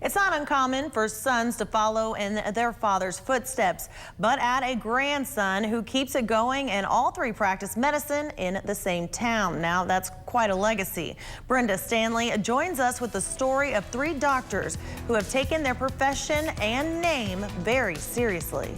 It's not uncommon for sons to follow in their father's footsteps, but add a grandson who keeps it going, and all three practice medicine in the same town. Now that's quite a legacy. Brenda Stanley joins us with the story of three doctors who have taken their profession and name very seriously.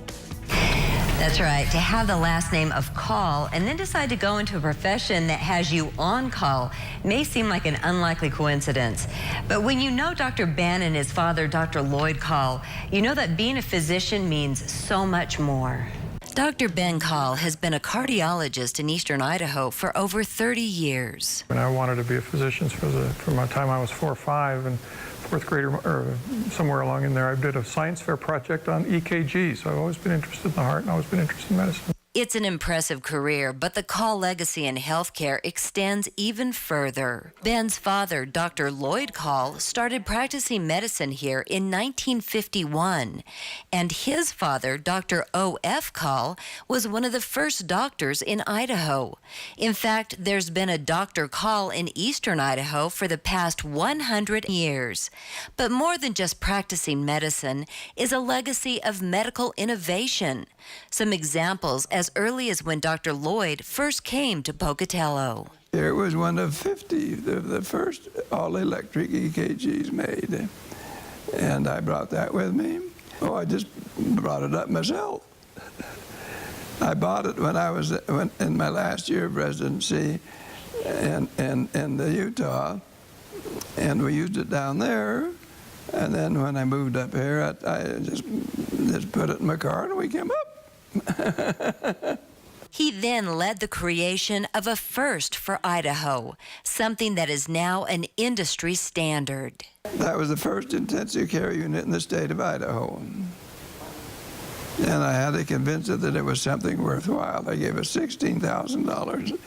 That's right, to have the last name of Call and then decide to go into a profession that has you on call may seem like an unlikely coincidence. But when you know Dr. Ben and his father, Dr. Lloyd Call, you know that being a physician means so much more. Dr. Ben Call has been a cardiologist in eastern Idaho for over 30 years. And I wanted to be a physician from the time I was 4 or 5, and fourth grader, or somewhere along in there, I did a science fair project on EKG. So I've always been interested in the heart, and I've always been interested in medicine. It's an impressive career, but the Call legacy in healthcare extends even further. Ben's father, Dr. Lloyd Call, started practicing medicine here in 1951, and his father, Dr. O.F. Call, was one of the first doctors in Idaho. In fact, there's been a Dr. Call in eastern Idaho for the past 100 years. But more than just practicing medicine is a legacy of medical innovation. Some examples as early as when Dr. Lloyd first came to Pocatello. It was one of 50 of the first all-electric EKGs made, and I brought that with me. Oh, I just brought it up myself. I bought it when I was in my last year of residency in Utah, and we used it down there. And then when I moved up here, I just put it in my car and we came up. He then led the creation of a first for Idaho, something that is now an industry standard. That was the first intensive care unit in the state of Idaho. And I had to convince it that it was something worthwhile. They gave us $16,000.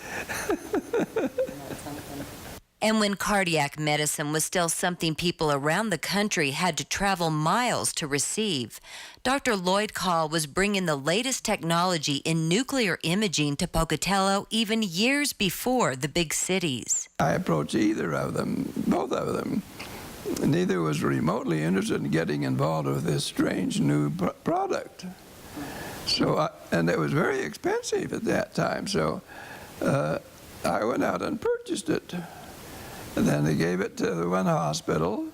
And when cardiac medicine was still something people around the country had to travel miles to receive, Dr. Lloyd Call was bringing the latest technology in nuclear imaging to Pocatello even years before the big cities. I approached either of them, both of them. Neither was remotely interested in getting involved with this strange new product. So, and it was very expensive at that time, so I went out and purchased it. And then they gave it to the one hospital,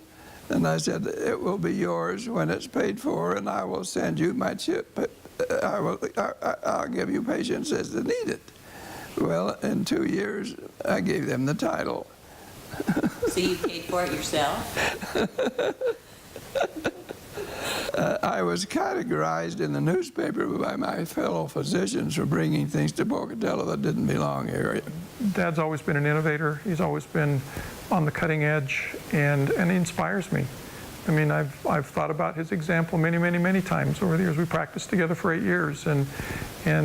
and I said, it will be yours when it's paid for, and I will send you my chip, but I'll give you patients as they need it. Well, in 2 years, I gave them the title. So you paid for it yourself? I was categorized in the newspaper by my fellow physicians for bringing things to Pocatello that didn't belong here. Dad's always been an innovator. He's always been on the cutting edge, and he inspires me. I mean, I've thought about his example many times over the years. We practiced together for 8 years, and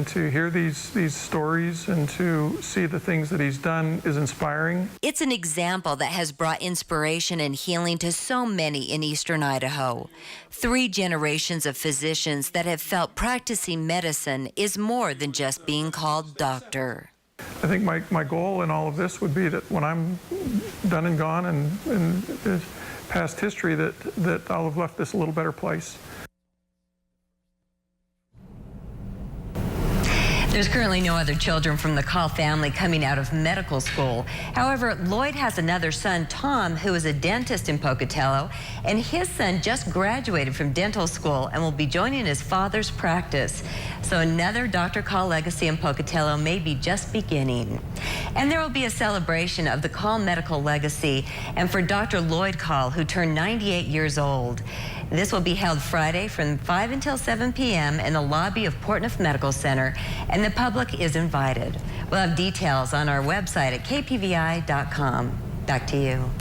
to hear these stories and to see the things that he's done is inspiring. It's an example that has brought inspiration and healing to so many in eastern Idaho. 3 generations of physicians that have felt practicing medicine is more than just being called doctor. I think my goal in all of this would be that when I'm done and gone and past history, that I'll have left this a little better place. There's currently no other children from the Call family coming out of medical school. However, Lloyd has another son, Tom, who is a dentist in Pocatello, and his son just graduated from dental school and will be joining his father's practice. So another Dr. Call legacy in Pocatello may be just beginning. And there will be a celebration of the Call medical legacy and for Dr. Lloyd Call, who turned 98 years old. This will be held Friday from 5 until 7 p.m. in the lobby of Portneuf Medical Center, and the public is invited. We'll have details on our website at kpvi.com. Back to you.